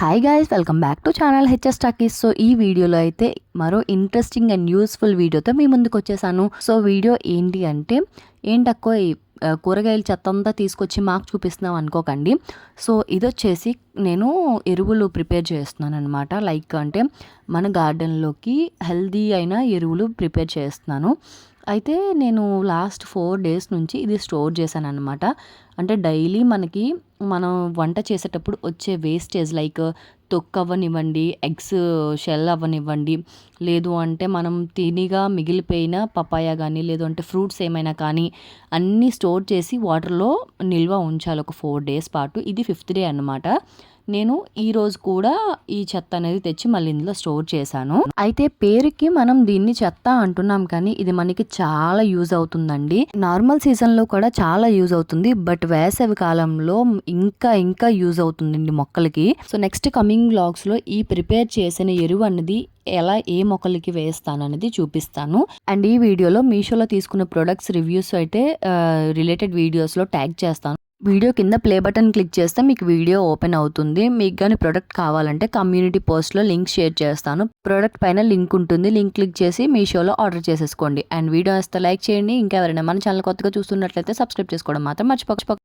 Hi guys, welcome back to channel HS talkies. So ఈ వీడియోలో అయితే మరో ఇంట్రెస్టింగ్ అండ్ యూస్ఫుల్ వీడియోతో మీ ముందుకు వచ్చేసాను. సో వీడియో ఏంటి అంటే, ఏంటక్కో కూరగాయల చెత్త అంతా తీసుకొచ్చి మాకు చూపిస్తున్నాం అనుకోకండి. సో ఇది వచ్చేసి నేను ఎరువులు ప్రిపేర్ చేస్తున్నాను అనమాట. లైక్ అంటే మన గార్డెన్లోకి హెల్దీ అయిన ఎరువులు ప్రిపేర్ చేస్తున్నాను. అయితే నేను లాస్ట్ 4 days నుంచి ఇది స్టోర్ చేశాను అనమాట. అంటే డైలీ మనం వంట చేసేటప్పుడు వచ్చే వేస్టేజ్ లైక్ తొక్కు అవ్వనివ్వండి, ఎగ్స్ షెల్ అవ్వనివ్వండి, లేదు అంటే మనం తినిగా మిగిలిపోయిన పపాయ కానీ, లేదు అంటే ఫ్రూట్స్ ఏమైనా కానీ అన్నీ స్టోర్ చేసి వాటర్లో నిల్వ ఉంచాలి ఒక 4 days పాటు. ఇది 5th day అనమాట. నేను ఈరోజు కూడా ఈ చెత్త అనేది తెచ్చి మళ్ళీ ఇందులో స్టోర్ చేశాను. అయితే పేరుకి మనం దీన్ని చెత్త అంటున్నాం, కానీ ఇది మనకి చాలా యూజ్ అవుతుందండి. నార్మల్ సీజన్లో కూడా చాలా యూజ్ అవుతుంది, బట్ వేసవి కాలంలో ఇంకా యూజ్ అవుతుందండి మొక్కలకి. సో నెక్స్ట్ కమింగ్ వ్లాగ్స్లో ఈ ప్రిపేర్ చేసిన ఎరువు అనేది ఎలా ఏ మొక్కలకి వేస్తాను అనేది చూపిస్తాను. అండ్ ఈ వీడియోలో మీషోలో తీసుకున్న ప్రొడక్ట్స్ రివ్యూస్ అయితే రిలేటెడ్ వీడియోస్లో ట్యాగ్ చేస్తాను. వీడియో కింద ప్లే బటన్ క్లిక్ చేస్తే మీకు వీడియో ఓపెన్ అవుతుంది. మీకు కానీ ప్రోడక్ట్ కావాలంటే కమ్యూనిటీ పోస్ట్లో లింక్ షేర్ చేస్తాను. ప్రోడక్ట్ పైన లింక్ ఉంటుంది, లింక్ క్లిక్ చేసి మీషోలో ఆర్డర్ చేసేసుకోండి. అండ్ వీడియో వస్తే లైక్ చేయండి. ఇంకా ఎవరైనా మన ఛానల్ కొత్తగా చూస్తున్నట్లయితే సబ్స్క్రైబ్ చేసుకోవడం మాత్రం మర్చిపోక